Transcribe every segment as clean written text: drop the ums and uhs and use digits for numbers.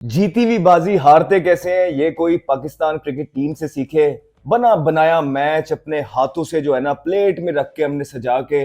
जीती हुई बाजी हारते कैसे हैं ये कोई पाकिस्तान क्रिकेट टीम से सीखे। बना बनाया मैच अपने हाथों से जो है ना प्लेट में रख के हमने सजा के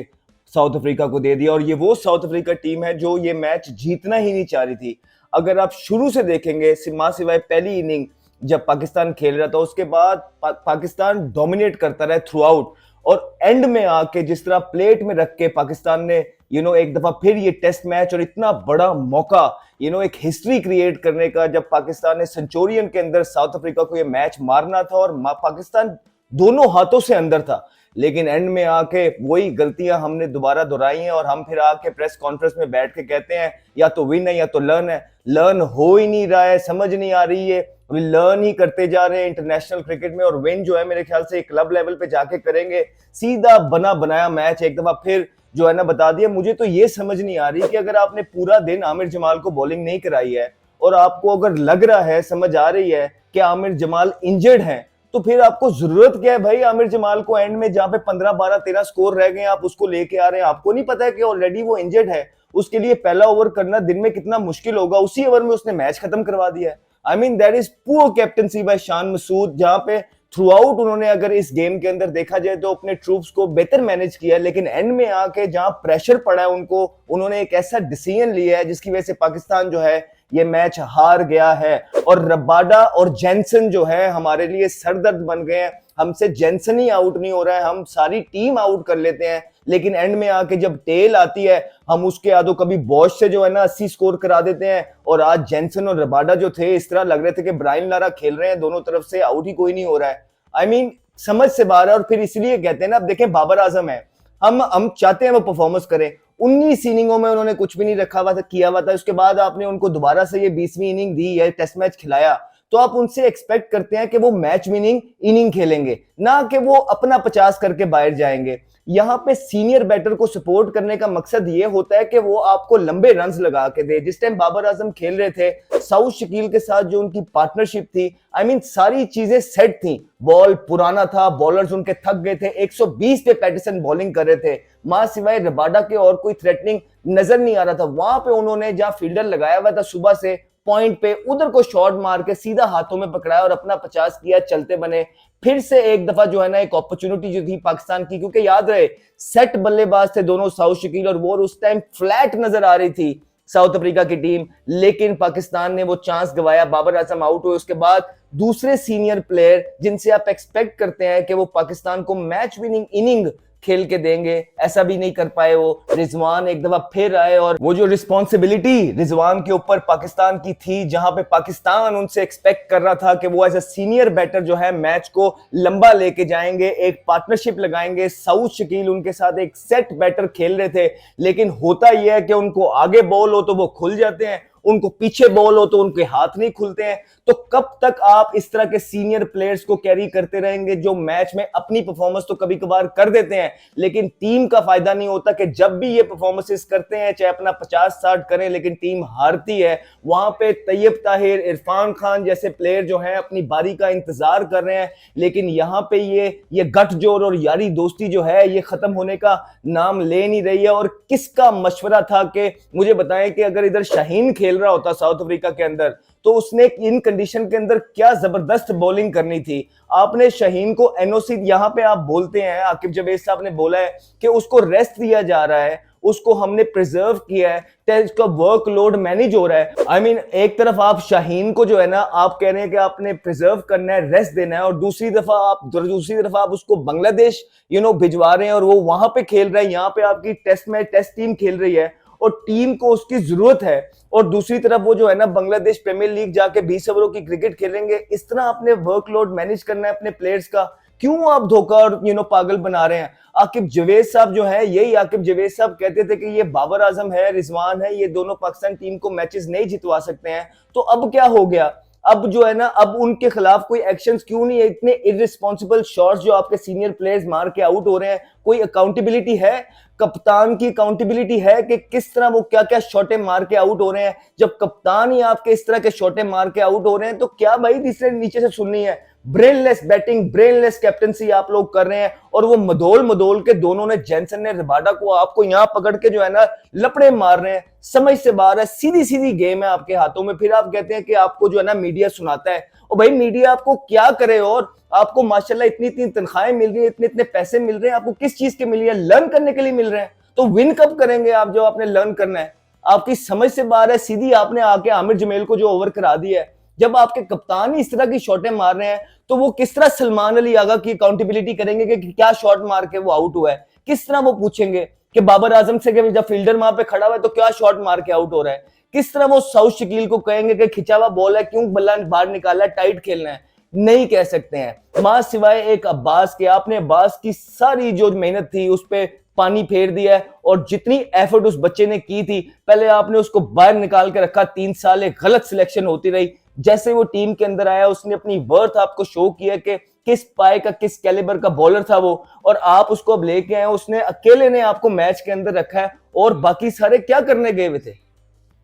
साउथ अफ्रीका को दे दिया। और ये वो साउथ अफ्रीका टीम है जो ये मैच जीतना ही नहीं चाह रही थी। अगर आप शुरू से देखेंगे सिवाय पहली इनिंग जब पाकिस्तान खेल रहा था उसके बाद पाकिस्तान डोमिनेट करता रहा थ्रू आउट। और एंड में आके जिस तरह प्लेट में रख के पाकिस्तान ने एक दफा फिर ये टेस्ट मैच और इतना बड़ा मौका एक हिस्ट्री क्रिएट करने का, जब पाकिस्तान ने सेंचुरियन के अंदर साउथ अफ्रीका को ये मैच मारना था और पाकिस्तान दोनों हाथों से अंदर था। लेकिन एंड में आके वही गलतियां हमने दोबारा दोहराई हैं और हम फिर आके प्रेस कॉन्फ्रेंस में बैठ के कहते हैं या तो विन है या तो लर्न है। लर्न हो ही नहीं रहा है, समझ नहीं आ रही है, लर्न ही करते जा रहे हैं इंटरनेशनल क्रिकेट में। और विन जो है मेरे ख्याल से क्लब लेवल पे जाके करेंगे। सीधा बना बनाया मैच एक दफा फिर जो है ना बता दिया। मुझे तो ये समझ नहीं आ रही कि अगर आपने पूरा दिन आमिर जमाल को बॉलिंग नहीं कराई है और आपको अगर लग रहा है, समझ आ रही है कि आमिर जमाल इंजर्ड हैं, तो फिर आपको जरूरत क्या है भाई आमिर जमाल को एंड में जहां पे 15 12 13 स्कोर रह गए आप उसको लेके आ रहे हैं। आपको नहीं पता है कि ऑलरेडी वो इंजर्ड है। उसके लिए पहला ओवर करना दिन में कितना मुश्किल होगा, उसी ओवर में उसने मैच खत्म करवा दिया है। I mean that is poor captaincy by Shan Masood, जहां पे थ्रू आउट उन्होंने अगर इस गेम के अंदर देखा जाए तो अपने ट्रूप्स को बेहतर मैनेज किया। लेकिन एंड में आके जहां प्रेशर पड़ा है उनको, उन्होंने एक ऐसा डिसीजन लिया है जिसकी वजह से पाकिस्तान जो है ये मैच हार गया है। और रबाडा और जेंसन जो है हमारे लिए सरदर्द बन गए हैं। हमसे जेंसन ही आउट नहीं हो रहा है, हम सारी टीम आउट कर लेते हैं। लेकिन एंड में आके जब टेल आती है हम उसके आदो कभी बॉश से जो है ना 80 स्कोर करा देते हैं। और आज जेंसन और रबाडा जो थे इस तरह लग रहे थे कि ब्रायन लारा खेल रहे हैं, दोनों तरफ से आउट ही कोई नहीं हो रहा है। आई मीन समझ से बाहर है। और फिर इसलिए कहते हैं ना, अब देखें बाबर आजम है, हम चाहते हैं वो परफॉर्मेंस करें। 19 इनिंगों में उन्होंने कुछ भी नहीं रखा हुआ था, किया हुआ था। उसके बाद आपने उनको दोबारा से ये 20वीं इनिंग दी है, टेस्ट मैच खिलाया, तो आप उनसे एक्सपेक्ट करते हैं कि वो मैच विनिंग इनिंग खेलेंगे, ना कि वो अपना 50 करके बाहर जाएंगे। यहाँ पे सीनियर बैटर को सपोर्ट करने का मकसद ये होता है कि वो आपको लंबे रन्स लगा के दे। जिस टाइम बाबर आजम खेल रहे थे साउथ शकील के साथ जो उनकी पार्टनरशिप थी, आई मीन सारी चीजें सेट थी। बॉल पुराना था, बॉलर्स उनके थक गए थे, 120 पे पैटिसन बॉलिंग कर रहे थे, मां सिवाय रबाडा के और कोई थ्रेटनिंग नजर नहीं आ रहा था। वहां पे उन्होंने जहां फील्डर लगाया हुआ था सुबह से पॉइंट पे, उधर को शॉट मार के सीधा हाथों में पकड़ाया और अपना 50 किया, चलते बने। फिर से एक दफा जो है ना एक अपॉर्चुनिटी जो थी पाकिस्तान की, क्योंकि याद रहे सेट बल्लेबाज थे दोनों साउथ शकील और वो, उस टाइम फ्लैट नजर आ रही थी साउथ अफ्रीका की टीम। लेकिन पाकिस्तान ने वो चांस गवाया, बाबर आजम आउट हुए। उसके बाद दूसरे सीनियर प्लेयर जिनसे आप एक्सपेक्ट करते हैं कि वो पाकिस्तान को मैच विनिंग इनिंग खेल के देंगे, ऐसा भी नहीं कर पाए। वो रिजवान एक दफा फिर आए और वो जो रिस्पॉन्सिबिलिटी रिजवान के ऊपर पाकिस्तान की थी, जहां पे पाकिस्तान उनसे एक्सपेक्ट कर रहा था कि वो एज ए सीनियर बैटर जो है मैच को लंबा लेके जाएंगे, एक पार्टनरशिप लगाएंगे। साउथ शकील उनके साथ एक सेट बैटर खेल रहे थे, लेकिन होता यह है कि उनको आगे बॉल हो तो वो खुल जाते हैं, उनको पीछे बॉल हो तो उनके हाथ नहीं खुलते हैं। तो कब तक आप इस तरह के सीनियर प्लेयर्स को कैरी करते रहेंगे जो मैच में अपनी परफॉर्मेंस तो कभी कभार कर देते हैं लेकिन टीम का फायदा नहीं होता। कि जब भी ये परफॉर्मेंसेस करते हैं चाहे अपना 50-60 करें लेकिन टीम हारती है, वहां पे तैयब ताहिर, इरफान खान जैसे प्लेयर जो हैं अपनी बारी का इंतजार कर रहे हैं। लेकिन यहाँ पे ये गठजोड़ और यारी दोस्ती जो है ये खत्म होने का नाम ले नहीं रही है। और किसका मशवरा था कि मुझे बताएं कि अगर इधर शाहीन खेल रहा होता साउथ अफ्रीका के अंदर तो उसने इन कंडीशन के अंदर क्या जबरदस्त बॉलिंग करनी थी। आपने शाहीन को एनओसी, यहां पे आप बोलते हैं, आकिब जवेद साहब ने बोला है कि उसको रेस्ट दिया जा रहा है, उसको हमने प्रिजर्व किया है, उसका वर्कलोड मैनेज हो रहा है। आई मीन एक तरफ आप शाहीन को जो है ना आप कह रहे हैं कि आपने प्रिजर्व करना है, रेस्ट देना है, और दूसरी तरफ आप उसको बांग्लादेश भिजवा रहे हैं और वो वहां पे खेल रहा है। यहाँ पे आपकी टेस्ट टीम खेल रही है और टीम को उसकी जरूरत है। और दूसरी तरफ वो जो है ना बांग्लादेश प्रीमियर लीग जाके 20 ओवरों की क्रिकेट खेलेंगे। इस तरह आपने वर्कलोड मैनेज करना है अपने प्लेयर्स का। क्यों आप धोखा और पागल बना रहे हैं? आकिब जवेद साहब जो है, यही आकिब जवेद साहब कहते थे कि ये बाबर आजम है, रिजवान है, ये दोनों पाकिस्तान टीम को मैचेस नहीं जितवा सकते हैं। तो अब क्या हो गया? अब जो है ना, अब उनके खिलाफ कोई एक्शंस क्यों नहीं है? इतने इररिस्पॉन्सिबल शॉट्स जो आपके सीनियर प्लेयर्स मार के आउट हो रहे हैं, कोई अकाउंटेबिलिटी है? कप्तान की अकाउंटेबिलिटी है कि किस तरह वो क्या क्या शॉटें मार के आउट हो रहे हैं? जब कप्तान ही आपके इस तरह के शॉटें मार के आउट हो रहे हैं तो क्या भाई तीसरे नीचे से सुननी है? ब्रेनलेस बैटिंग, ब्रेनलेस कैप्टनसी आप लोग कर रहे हैं। और वो मदोल मदोल के दोनों ने, जेंसन ने रबाडा को आपको यहां पकड़ के जो है ना लपड़े मार रहे हैं, समझ से बाहर है। सीधी सीधी गेम है आपके हाथों में। फिर आप कहते हैं कि आपको जो है ना मीडिया सुनाता है। और भाई मीडिया आपको क्या करे, और आपको माशाल्लाह इतनी इतनी तनख्वाहें मिल रही है, इतने इतने पैसे मिल रहे हैं, आपको किस चीज के मिल रही है? लर्न करने के लिए मिल रहे हैं। तो विन कब करेंगे आप, जो आपने लर्न करना है? आपकी समझ से बाहर है। सीधी आपने आके आमिर जमेल को जो ओवर करा दिया है। जब आपके कप्तान ही इस तरह की शॉटें मार रहे हैं, तो वो किस तरह सलमान अली आगा की अकाउंटेबिलिटी करेंगे कि क्या शॉट मार के वो आउट हुआ है? किस तरह वो पूछेंगे कि बाबर आजम से कि जब फील्डर वहां पे खड़ा हुआ है तो क्या शॉट मार के आउट हो रहा है? किस तरह वो साउथ शकील को कहेंगे कि खिंचा हुआ बॉल है, क्यों बल्ला बाहर निकाला है, टाइट खेलना है? नहीं कह सकते हैं। मां सिवाय एक अब्बास के, आपने अब्बास की सारी जो मेहनत थी उस पर पानी फेर दिया है। और जितनी एफर्ट उस बच्चे ने की थी, पहले आपने उसको बाहर निकाल के रखा, 3 साल एक गलत सिलेक्शन होती रही। जैसे वो टीम के अंदर आया, उसने अपनी वर्थ आपको शो किया कि किस पाए का, किस कैलिबर का बॉलर था वो, और आप उसको अब लेके आए। उसने अकेले ने आपको मैच के अंदर रखा है। और बाकी सारे क्या करने गए हुए थे?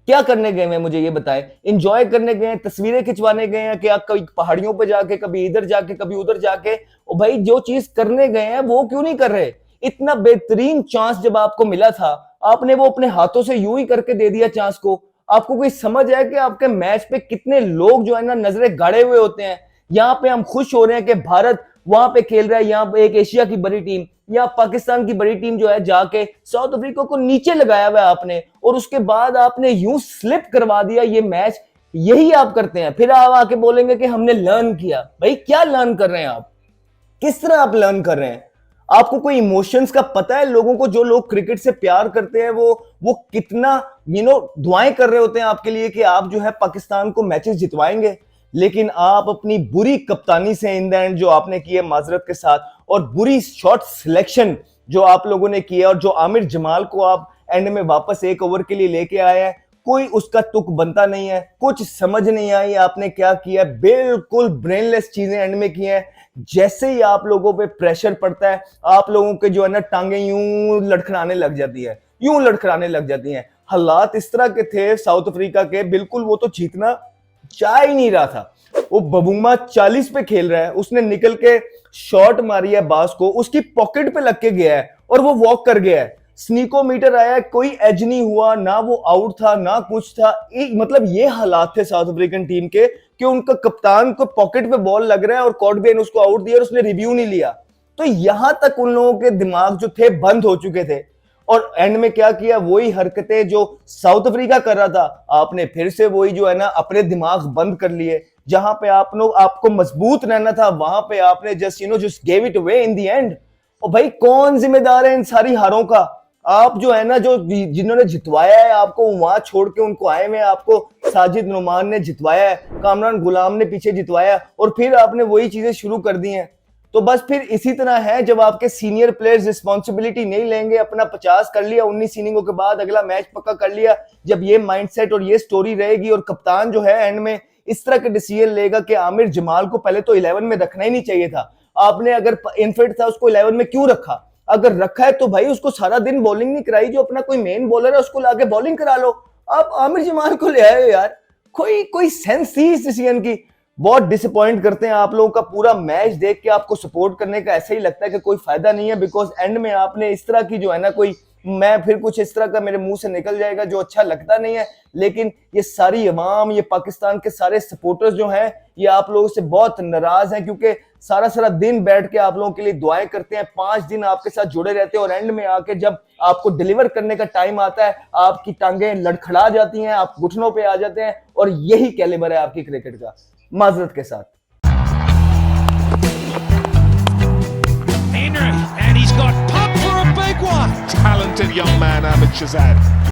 क्या करने गए हैं मुझे ये बताएं? इंजॉय करने गए हैं, तस्वीरें खिंचवाने गए हैं कि आप कभी पहाड़ियों पे जाके, कभी इधर जाके, कभी उधर जाके? और भाई जो चीज करने गए हैं वो क्यों नहीं कर रहे? इतना बेहतरीन चांस जब आपको मिला था, आपने वो अपने हाथों से यूं ही करके दे दिया चांस को। आपको कोई समझ है कि आपके मैच पे कितने लोग जो है ना नजरें गाड़े हुए होते हैं? यहाँ पे हम खुश हो रहे हैं कि भारत वहां पे खेल रहा है, यहाँ पे एक एशिया की बड़ी टीम या पाकिस्तान की बड़ी टीम जो है जाके साउथ अफ्रीका को नीचे लगाया हुआ है आपने, और उसके बाद आपने यूं स्लिप करवा दिया ये मैच। यही आप करते हैं। फिर आप आके बोलेंगे कि हमने लर्न किया। भाई क्या लर्न कर रहे हैं आप? किस तरह आप लर्न कर रहे हैं? आपको कोई इमोशंस का पता है? लोगों को, जो लोग क्रिकेट से प्यार करते हैं, वो कितना दुआएं कर रहे होते हैं आपके लिए कि आप जो है पाकिस्तान को मैचेस जितवाएंगे। लेकिन आप अपनी बुरी कप्तानी से इन द एंड जो आपने की है माजरत के साथ, और बुरी शॉट सिलेक्शन जो आप लोगों ने किया, और जो आमिर जमाल को आप एंड में वापस एक ओवर के लिए लेके आए हैं, कोई उसका तुक बनता नहीं है। कुछ समझ नहीं आई आपने क्या किया। बिल्कुल ब्रेनलेस चीजें एंड में की हैं। जैसे ही आप लोगों पे प्रेशर पड़ता है, आप लोगों के जो है ना टांगे यूं लड़खड़ाने लग जाती है, यूं लड़खड़ाने लग जाती हैं। हालात इस तरह के थे साउथ अफ्रीका के, बिल्कुल वो तो जीतना चाह ही नहीं रहा था। वो बबूमा 40 पे खेल रहा है, उसने निकल के शॉट मारी है बास को, उसकी पॉकेट पे लग के गया है और वो वॉक कर गया है। स्नीकोमीटर आया, कोई एज नहीं हुआ, ना वो आउट था ना कुछ था। मतलब ये हालात थे साउथ अफ्रीकन टीम के कि उनका कप्तान को पॉकेट पे बॉल लग रहा है और कॉटबे ने उसको आउट दिया और उसने रिव्यू नहीं लिया। तो यहां तक उन लोगों के दिमाग जो थे बंद हो चुके थे। और एंड में क्या किया? वही हरकतें जो साउथ अफ्रीका कर रहा था, आपने फिर से वही जो है ना अपने दिमाग बंद कर लिए। जहां पे आपको मजबूत रहना था, वहां पे आपने just gave it away in the end. और भाई कौन जिम्मेदार है इन सारी हारों का? आप जो है ना, जो जिन्होंने जितवाया है आपको, वहां छोड़ के उनको आए हुए, आपको साजिद नुमान ने जितवाया है, कामरान गुलाम ने पीछे जितवाया, और फिर आपने वही चीजें शुरू कर दी हैं। तो बस फिर इसी तरह है, जब आपके सीनियर प्लेयर्स रिस्पॉन्सिबिलिटी नहीं लेंगे, अपना 50 कर लिया 19 इनिंगों के बाद, अगला मैच पक्का कर लिया, जब ये माइंडसेट और ये स्टोरी रहेगी, और कप्तान जो है एंड में इस तरह के डिसीजन लेगा कि आमिर जमाल को पहले तो 11 में रखना ही नहीं चाहिए था। आपने अगर इनफिट था उसको 11 में क्यों रखा? अगर रखा है तो भाई उसको सारा दिन बॉलिंग नहीं कराई, जो अपना कोई मेन बॉलर है उसको लाके बॉलिंग करा लो। आप आमिर जमाल को ले आए यार, कोई सेंस थी इस डिसीजन की? बहुत डिसअपॉइंट करते हैं आप लोगों का। पूरा मैच देख के आपको सपोर्ट करने का ऐसे ही लगता है कि कोई फायदा नहीं है, बिकॉज एंड में आपने इस तरह की जो है ना, कोई मैं फिर कुछ इस तरह का मेरे मुंह से निकल जाएगा जो अच्छा लगता नहीं है। लेकिन ये सारी अवाम, ये पाकिस्तान के सारे सपोर्टर्स जो हैं, ये आप लोगों से बहुत नाराज हैं, क्योंकि सारा सारा दिन बैठ के आप लोगों के लिए दुआएं करते हैं, 5 दिन आपके साथ जुड़े रहते हैं, और एंड में आके जब आपको डिलीवर करने का टाइम आता है, आपकी टांगें लड़खड़ा जाती हैं, आप घुटनों पे आ जाते हैं। और यही कैलिबर है आपकी क्रिकेट का, माजरत के साथ। And he's got pumped for a big one. Talented young man, Ahmed Shahzad.